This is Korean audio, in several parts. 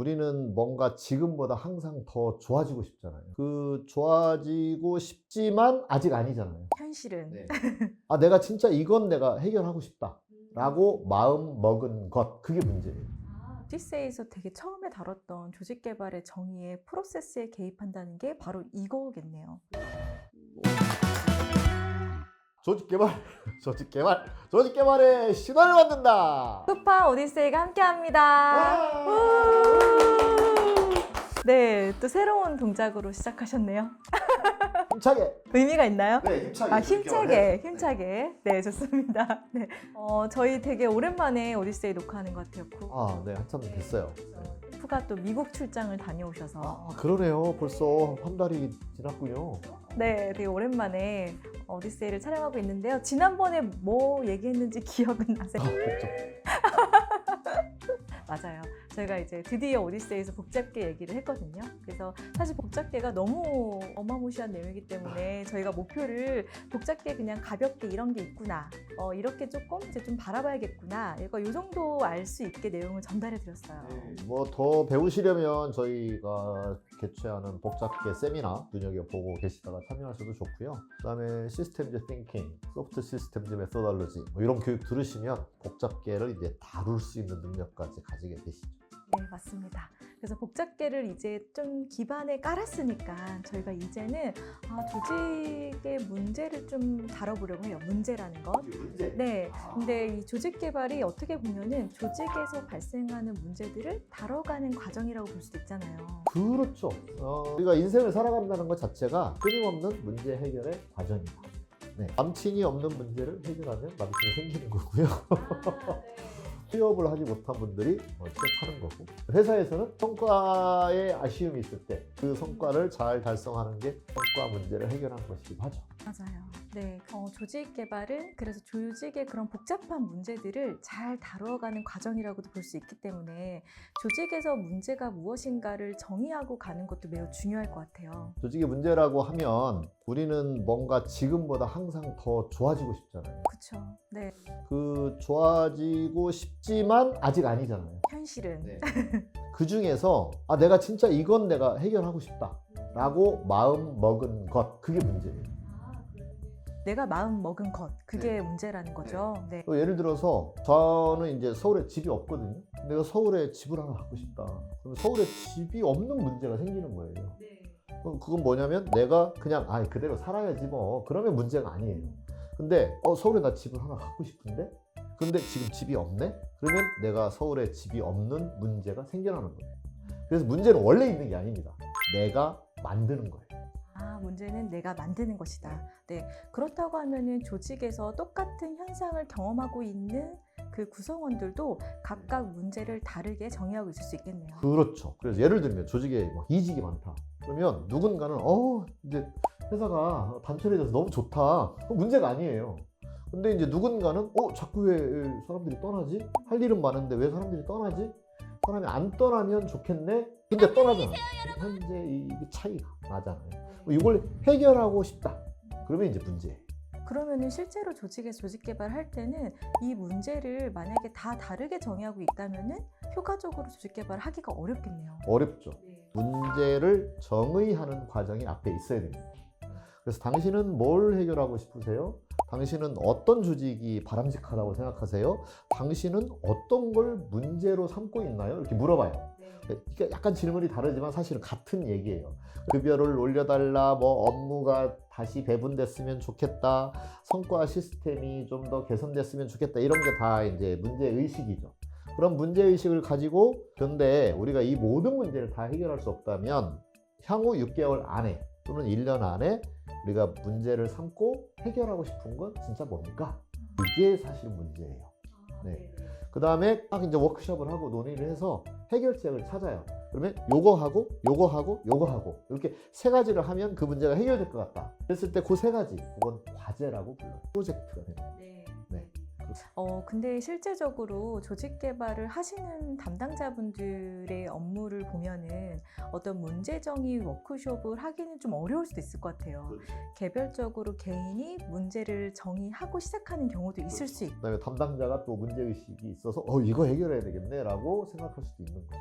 우리는 뭔가 지금보다 항상 더 좋아지고 싶잖아요. 그 좋아지고 싶지만 아직 아니잖아요. 현실은. 네. 아, 내가 진짜 이건 내가 해결하고 싶다 라고 마음 먹은 것, 그게 문제예요. 오디세이에서 되게 처음에 다뤘던 조직 개발의 정의의 프로세스에 개입한다는 게 바로 이거겠네요. 조직 개발의 신화를 만든다. 쿠파 오디세이가 함께합니다. 와! 네, 또 새로운 동작으로 시작하셨네요. 힘차게. 의미가 있나요? 네, 힘차게. 아, 힘차게. 네, 좋습니다. 네. 저희 되게 오랜만에 오디세이 녹화하는 것 같아요. 아, 네, 한참 됐어요. 쿠가 또 미국 출장을 다녀오셔서. 아, 그러네요. 벌써 한 달이 지났군요. 네, 되게 오랜만에 오디세이를 촬영하고 있는데요. 지난번에 뭐 얘기했는지 기억은 나세요? 그렇죠. 맞아요. 저희가 이제 드디어 오디세이에서 복잡계 얘기를 했거든요. 그래서 사실 복잡계가 너무 어마무시한 내용이기 때문에 저희가 목표를 복잡계 그냥 가볍게 이런 게 있구나. 이렇게 조금 이제 좀 바라봐야겠구나. 이거 요 정도 알 수 있게 내용을 전달해 드렸어요. 뭐 더 배우시려면 저희가 개최하는 복잡계 세미나 눈여겨보고 계시다가 참여하셔도 좋고요. 그다음에 시스템즈 띵킹, 소프트 시스템즈 메소달로지 이런 교육 들으시면 복잡계를 이제 다룰 수 있는 능력까지 가지게 되시죠. 네, 맞습니다. 그래서 복잡계를 이제 좀 기반에 깔았으니까 저희가 이제는 조직의 문제를 좀 다뤄보려고 해요. 문제라는 것. 문제. 네, 근데 이 조직 개발이 어떻게 보면은 조직에서 발생하는 문제들을 다뤄가는 과정이라고 볼 수도 있잖아요. 그렇죠. 우리가 인생을 살아간다는 것 자체가 끊임없는 문제 해결의 과정이다. 네. 남친이 없는 문제를 해결하면 남친이 생기는 거고요. 취업을 하지 못한 분들이 취업하는 거고, 회사에서는 성과에 아쉬움이 있을 때 그 성과를 잘 달성하는 게 성과 문제를 해결하는 것이기도 하죠. 맞아요. 네, 조직 개발은 그래서 조직의 그런 복잡한 문제들을 잘 다뤄가는 과정이라고도 볼 수 있기 때문에 조직에서 문제가 무엇인가를 정의하고 가는 것도 매우 중요할 것 같아요. 조직의 문제라고 하면 우리는 뭔가 지금보다 항상 더 좋아지고 싶잖아요. 그렇죠. 네, 그 좋아지고 싶지만 아직 아니잖아요. 현실은. 네. 그 중에서 아, 내가 진짜 이건 내가 해결하고 싶다 라고 마음 먹은 것, 그게 문제예요. 내가 마음 먹은 것, 그게 문제라는 거죠. 네. 또 예를 들어서 저는 이제 서울에 집이 없거든요. 내가 서울에 집을 하나 갖고 싶다. 그럼 서울에 집이 없는 문제가 생기는 거예요. 그럼 그건 뭐냐면 내가 그냥 그대로 살아야지 뭐, 그러면 문제가 아니에요. 근데 서울에 나 집을 하나 갖고 싶은데 근데 지금 집이 없네? 그러면 내가 서울에 집이 없는 문제가 생겨나는 거예요. 그래서 문제는 원래 있는 게 아닙니다. 내가 만드는 거예요. 문제는 내가 만드는 것이다. 네, 그렇다고 하면은 조직에서 똑같은 현상을 경험하고 있는 그 구성원들도 각각 문제를 다르게 정의하고 있을 수 있겠네요. 그렇죠. 그래서 예를 들면 조직에 막 이직이 많다. 그러면 누군가는 이제 회사가 단촐해져서 너무 좋다. 그건 문제가 아니에요. 근데 이제 누군가는 자꾸 왜 사람들이 떠나지? 할 일은 많은데 왜 사람들이 떠나지? 사람이 안 떠나면 좋겠네? 근데 떠나잖아. 현재 이 차이가 나잖아요. 이걸 해결하고 싶다. 그러면 이제 문제예요. 그러면은 실제로 조직에서 조직 개발할 때는 이 문제를 만약에 다 다르게 정의하고 있다면은 효과적으로 조직 개발을 하기가 어렵겠네요. 어렵죠. 문제를 정의하는 과정이 앞에 있어야 됩니다. 그래서 당신은 뭘 해결하고 싶으세요? 당신은 어떤 조직이 바람직하다고 생각하세요? 당신은 어떤 걸 문제로 삼고 있나요? 이렇게 물어봐요. 이게 약간 질문이 다르지만 사실은 같은 얘기예요. 급여를 올려달라, 업무가 다시 배분됐으면 좋겠다, 성과 시스템이 좀 더 개선됐으면 좋겠다, 이런 게 다 이제 문제의식이죠. 그런 문제의식을 가지고, 그런데 우리가 이 모든 문제를 다 해결할 수 없다면 향후 6개월 안에 또는 1년 안에 우리가 문제를 삼고 해결하고 싶은 건 진짜 뭡니까? 이게 사실 문제예요. 네. 그 다음에 딱 이제 워크숍을 하고 논의를 해서 해결책을 찾아요. 그러면 요거 하고 요거 하고 요거 하고 이렇게 세 가지를 하면 그 문제가 해결될 것 같다. 그랬을 때 그 세 가지, 그건 과제라고 불러요. 프로젝트가 됩니다. 네. 근데 실제적으로 조직 개발을 하시는 담당자분들의 업무를 보면은 어떤 문제 정의 워크숍을 하기는 좀 어려울 수도 있을 것 같아요. 그렇죠. 개별적으로 개인이 문제를 정의하고 시작하는 경우도 있을 수 있고. 그다음에 담당자가 또 문제의식이 있어서 이거 해결해야 되겠네 라고 생각할 수도 있는 거죠.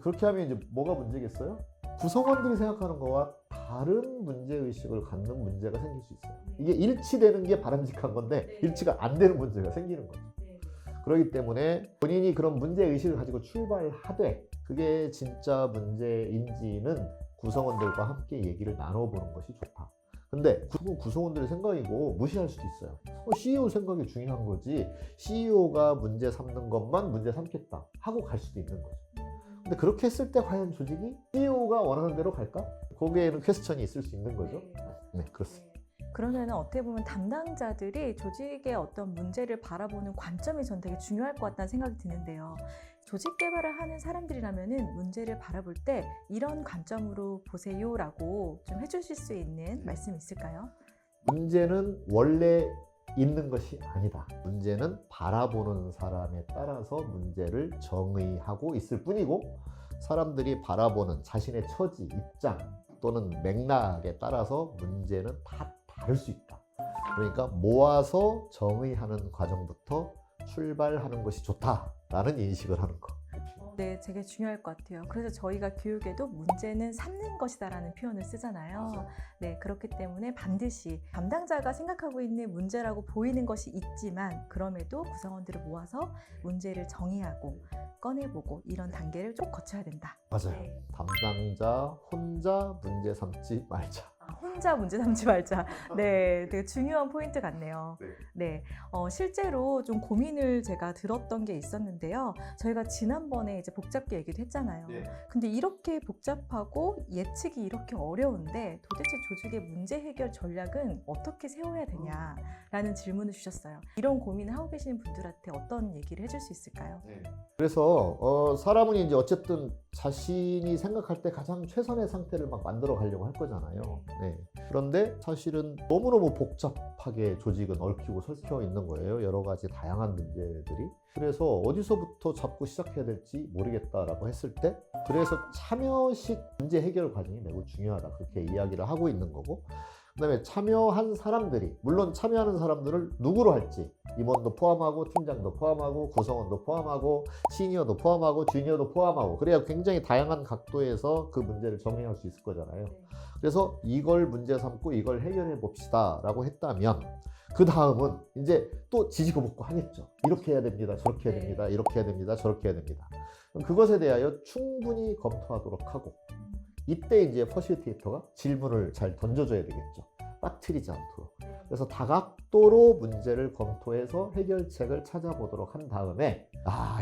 그렇게 하면 이제 뭐가 문제겠어요? 구성원들이 생각하는 거와 다른 문제의식을 갖는 문제가 생길 수 있어요. 이게 일치되는 게 바람직한 건데 일치가 안 되는 문제가 생기는 거죠. 그렇기 때문에 본인이 그런 문제의식을 가지고 출발하되 그게 진짜 문제인지는 구성원들과 함께 얘기를 나눠보는 것이 좋다. 근데 그건 구성원들의 생각이고 무시할 수도 있어요. CEO 생각이 중요한 거지 CEO가 문제 삼는 것만 문제 삼겠다 하고 갈 수도 있는 거죠. 근데 그렇게 했을 때 과연 조직이 CEO가 원하는 대로 갈까? 거기에는 퀘스천이 있을 수 있는 거죠. 네, 그렇습니다. 그러면은 어떻게 보면 담당자들이 조직의 어떤 문제를 바라보는 관점이 전 되게 중요할 것 같다는 생각이 드는데요. 조직 개발을 하는 사람들이라면은 문제를 바라볼 때 이런 관점으로 보세요라고 좀 해주실 수 있는 말씀 있을까요? 문제는 원래 있는 것이 아니다. 문제는 바라보는 사람에 따라서 문제를 정의하고 있을 뿐이고 사람들이 바라보는 자신의 처지, 입장 또는 맥락에 따라서 문제는 다 다를 수 있다. 그러니까 모아서 정의하는 과정부터 출발하는 것이 좋다라는 인식을 하는 거. 네, 되게 중요할 것 같아요. 그래서 저희가 교육에도 문제는 삼는 것이다라는 표현을 쓰잖아요. 맞아요. 네, 그렇기 때문에 반드시 담당자가 생각하고 있는 문제라고 보이는 것이 있지만 그럼에도 구성원들을 모아서 문제를 정의하고 꺼내보고 이런 단계를 쭉 거쳐야 된다. 맞아요. 담당자 혼자 문제 삼지 말자. 혼자 문제 삼지 말자. 네, 되게 중요한 포인트 같네요. 네, 실제로 좀 고민을 제가 들었던 게 있었는데요. 저희가 지난번에 이제 복잡게 얘기도 했잖아요. 근데 이렇게 복잡하고 예측이 이렇게 어려운데 도대체 조직의 문제 해결 전략은 어떻게 세워야 되냐라는 질문을 주셨어요. 이런 고민을 하고 계시는 분들한테 어떤 얘기를 해줄 수 있을까요? 그래서 사람은 이제 어쨌든 자신이 생각할 때 가장 최선의 상태를 막 만들어 가려고 할 거잖아요. 네. 그런데 사실은 너무너무 복잡하게 조직은 얽히고 설켜 있는 거예요. 여러 가지 다양한 문제들이. 그래서 어디서부터 잡고 시작해야 될지 모르겠다라고 했을 때 그래서 참여식 문제 해결 과정이 매우 중요하다. 그렇게 이야기를 하고 있는 거고 그다음에 참여한 사람들이 물론 참여하는 사람들을 누구로 할지 임원도 포함하고 팀장도 포함하고 구성원도 포함하고 시니어도 포함하고 주니어도 포함하고 그래야 굉장히 다양한 각도에서 그 문제를 정리할 수 있을 거잖아요. 그래서 이걸 문제 삼고 이걸 해결해 봅시다 라고 했다면 그 다음은 이제 또 지지고 볶고 하겠죠. 이렇게 해야 됩니다. 저렇게 해야 됩니다. 이렇게 해야 됩니다. 저렇게 해야 됩니다. 그것에 대하여 충분히 검토하도록 하고 이때 이제 퍼실리테이터가 질문을 잘 던져줘야 되겠죠. 빠뜨리지 않도록. 그래서 다각도로 문제를 검토해서 해결책을 찾아보도록 한 다음에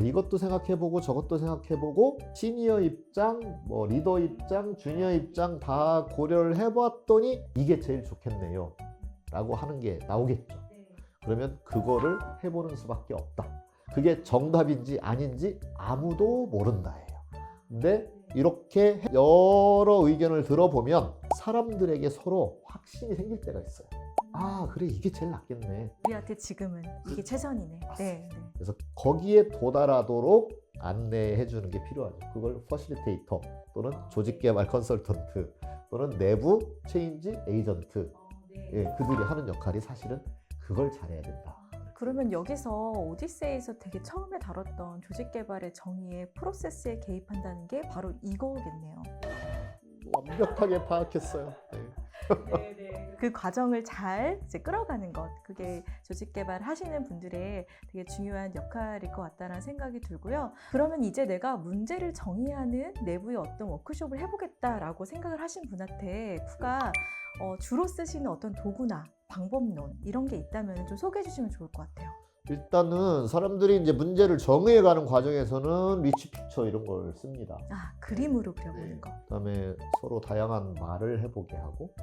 이것도 생각해보고 저것도 생각해보고 시니어 입장, 뭐 리더 입장, 주니어 입장 다 고려를 해봤더니 이게 제일 좋겠네요 라고 하는 게 나오겠죠. 그러면 그거를 해보는 수밖에 없다. 그게 정답인지 아닌지 아무도 모른다예요. 근데 이렇게 여러 의견을 들어보면 사람들에게 서로 확신이 생길 때가 있어요. 그래 이게 제일 낫겠네. 우리한테 지금은 이게 최선이네. 네. 그래서 거기에 도달하도록 안내해 주는 게 필요하죠. 그걸 퍼실리테이터 또는 조직개발 컨설턴트 또는 내부 체인지 에이전트 그들이 하는 역할이 사실은 그걸 잘해야 된다. 그러면 여기서 오디세이에서 되게 처음에 다뤘던 조직 개발의 정의의 프로세스에 개입한다는 게 바로 이거겠네요. 완벽하게 파악했어요. 그 과정을 잘 이제 끌어가는 것, 그게 조직 개발 하시는 분들의 되게 중요한 역할일 것 같다는 생각이 들고요. 그러면 이제 내가 문제를 정의하는 내부의 어떤 워크숍을 해보겠다라고 생각을 하신 분한테 쿠가 주로 쓰시는 어떤 도구나 방법론 이런 게 있다면 좀 소개해 주시면 좋을 것 같아요. 일단은 사람들이 이제 문제를 정의해가는 과정에서는 리치 픽처 이런 걸 씁니다. 그림으로 그려보는 거. 그다음에 서로 다양한 말을 해보게 하고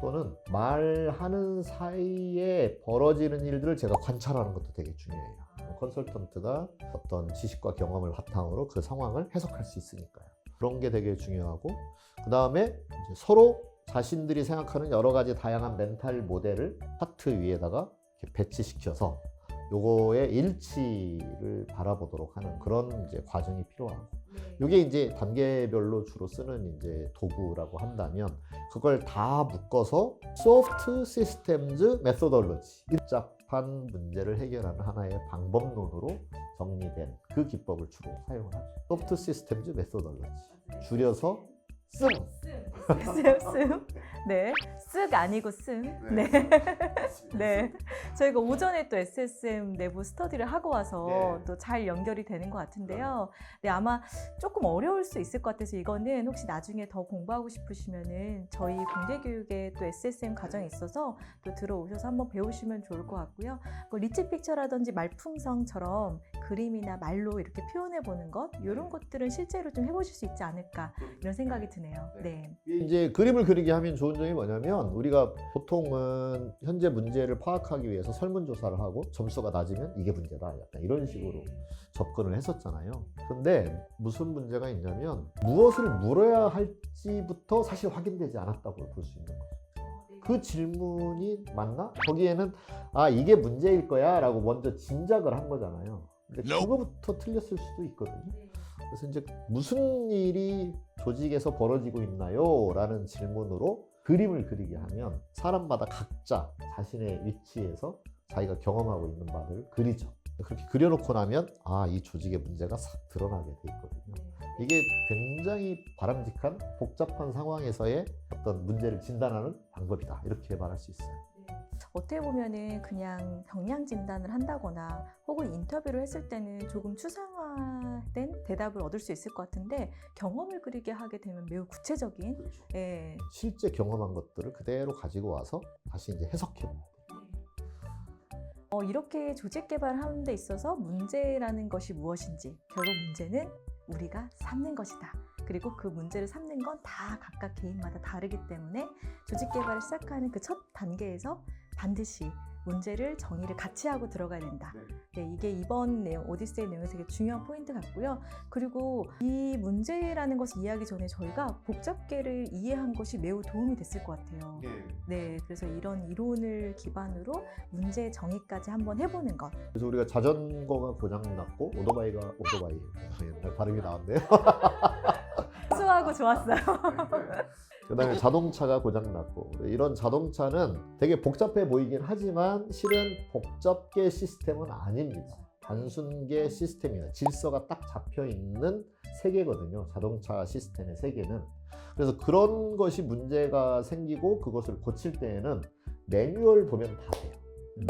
또는 말하는 사이에 벌어지는 일들을 제가 관찰하는 것도 되게 중요해요. 컨설턴트가 어떤 지식과 경험을 바탕으로 그 상황을 해석할 수 있으니까요. 그런 게 되게 중요하고 그다음에 이제 서로 자신들이 생각하는 여러 가지 다양한 멘탈 모델을 파트 위에다가 이렇게 배치시켜서 요거의 일치를 바라보도록 하는 그런 이제 과정이 필요하고 이게 이제 단계별로 주로 쓰는 이제 도구라고 한다면 그걸 다 묶어서 소프트 시스템즈 메소돌로지 입작 복잡한 문제를 해결하는 하나의 방법론으로 정리된 그 기법을 주로 사용을 하죠. 소프트 시스템즈 메소덜러지. 줄여서 씀. 씀. 네. 쓱 아니고 씀. 네. 네. 저희가 오전에 또 SSM 내부 스터디를 하고 와서 네. 또 잘 연결이 되는 것 같은데요. 네, 아마 조금 어려울 수 있을 것 같아서 이거는 혹시 나중에 더 공부하고 싶으시면은 저희 공대교육에 또 SSM 과정이 있어서 또 들어오셔서 한번 배우시면 좋을 것 같고요. 뭐 리치 픽처라든지 말풍성처럼 그림이나 말로 이렇게 표현해 보는 것 이런 것들은 실제로 좀 해보실 수 있지 않을까 이런 생각이 드네요. 네. 이제 그림을 그리게 하면 좋은 점이 뭐냐면 우리가 보통은 현재 문제를 파악하기 위해서 설문조사를 하고 점수가 낮으면 이게 문제다 약간 이런 식으로 접근을 했었잖아요. 근데 무슨 문제가 있냐면 무엇을 물어야 할지부터 사실 확인되지 않았다고 볼 수 있는 거죠. 그 질문이 맞나? 거기에는 아 이게 문제일 거야 라고 먼저 짐작을 한 거잖아요. 근데 그거부터 틀렸을 수도 있거든요. 그래서 이제 무슨 일이 조직에서 벌어지고 있나요? 라는 질문으로 그림을 그리게 하면 사람마다 각자 자신의 위치에서 자기가 경험하고 있는 바를 그리죠. 그렇게 그려놓고 나면 아, 이 조직의 문제가 싹 드러나게 돼 있거든요. 이게 굉장히 바람직한 복잡한 상황에서의 어떤 문제를 진단하는 방법이다. 이렇게 말할 수 있어요. 어떻게 보면은 그냥 병량 진단을 한다거나 혹은 인터뷰를 했을 때는 조금 추상화된 대답을 얻을 수 있을 것 같은데 경험을 그리게 하게 되면 매우 구체적인 그렇죠. 예. 실제 경험한 것들을 그대로 가지고 와서 다시 이제 해석해 봅니다. 이렇게 조직 개발을 하는 데 있어서 문제라는 것이 무엇인지 결국 문제는 우리가 삼는 것이다. 그리고 그 문제를 삼는 건 다 각각 개인마다 다르기 때문에 조직 개발을 시작하는 그 첫 단계에서 반드시 문제를 정의를 같이 하고 들어가야 된다. 네, 이게 이번 내용, 오디세이 내용에서 되게 중요한 포인트 같고요. 그리고 이 문제라는 것을 이해하기 전에 저희가 복잡계를 이해한 것이 매우 도움이 됐을 것 같아요. 네, 그래서 이런 이론을 기반으로 문제 정의까지 한번 해보는 것. 그래서 우리가 자전거가 고장났고 오토바이 옛날 발음이 나왔네요. 수하고 좋았어요. 그다음에 자동차가 고장났고 이런 자동차는 되게 복잡해 보이긴 하지만 실은 복잡계 시스템은 아닙니다. 단순계 시스템이에요. 질서가 딱 잡혀 있는 세계거든요. 자동차 시스템의 세계는. 그래서 그런 것이 문제가 생기고 그것을 고칠 때에는 매뉴얼 보면 다 돼요.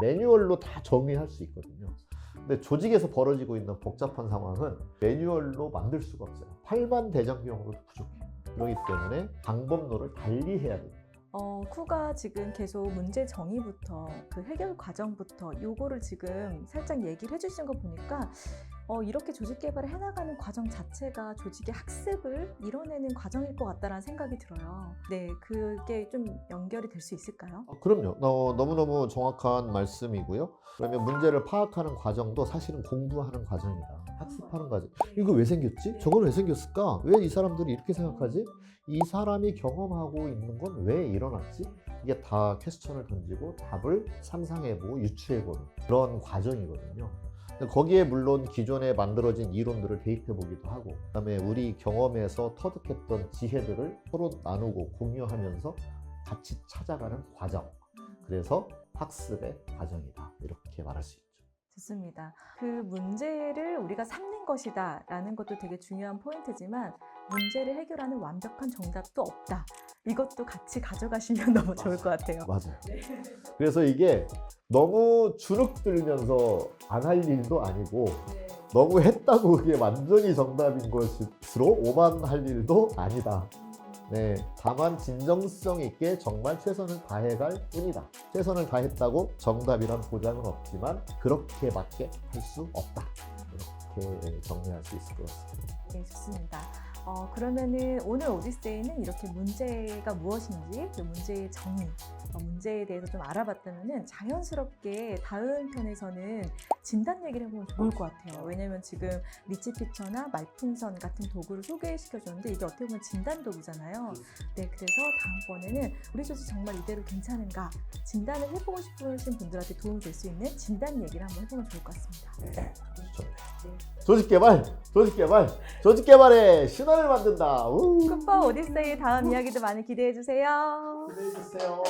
매뉴얼로 다 정의할 수 있거든요. 근데 조직에서 벌어지고 있는 복잡한 상황은 매뉴얼로 만들 수가 없어요. 활만대장경으로도 부족해요. 그렇기 때문에 방법론을 달리 해야 됩니다. 쿠가 지금 계속 문제 정의부터 그 해결 과정부터 요거를 지금 살짝 얘기를 해주신 거 보니까 이렇게 조직 개발을 해나가는 과정 자체가 조직의 학습을 이뤄내는 과정일 것 같다라는 생각이 들어요. 네, 그게 좀 연결이 될 수 있을까요? 그럼요. 너무너무 정확한 말씀이고요. 그러면 문제를 파악하는 과정도 사실은 공부하는 과정이다. 학습하는 과정. 이거 왜 생겼지? 저건 왜 생겼을까? 왜 이 사람들이 이렇게 생각하지? 이 사람이 경험하고 있는 건 왜 일어났지? 이게 다 퀘스천을 던지고 답을 상상해보고 유추해보는 그런 과정이거든요. 거기에 물론 기존에 만들어진 이론들을 대입해보기도 하고 그다음에 우리 경험에서 터득했던 지혜들을 서로 나누고 공유하면서 같이 찾아가는 과정. 그래서 학습의 과정이다. 이렇게 말할 수 있죠. 좋습니다. 그 문제를 우리가 삼는 것이다 라는 것도 되게 중요한 포인트지만 문제를 해결하는 완벽한 정답도 없다. 이것도 같이 가져가시면 너무 좋을 것 같아요. 맞아요. 그래서 이게 너무 주눅 들면서 안 할 일도 아니고 너무 했다고 그게 완전히 정답인 것으로 오만할 일도 아니다. 네, 다만 진정성 있게 정말 최선을 다해갈 뿐이다. 최선을 다했다고 정답이란 보장은 없지만 그렇게밖에 할 수 없다. 이렇게 정리할 수 있을 것 같습니다. 네, 좋습니다. 그러면은 오늘 오디세이는 이렇게 문제가 무엇인지, 그 문제의 정의, 문제에 대해서 좀 알아봤다면은 자연스럽게 다음 편에서는 진단 얘기를 해보면 좋을 것 같아요. 왜냐면 지금 리치 픽처나 말풍선 같은 도구를 소개시켜줬는데 이게 어떻게 보면 진단 도구잖아요. 네, 그래서 다음번에는 우리 조직 정말 이대로 괜찮은가 진단을 해보고 싶으신 분들한테 도움이 될 수 있는 진단 얘기를 한번 해보면 좋을 것 같습니다. 네, 좋네요. 조직 개발의 신화를 만든다. 쿠퍼 오디세이 다음 이야기도 많이 기대해 주세요. 기대해 주세요.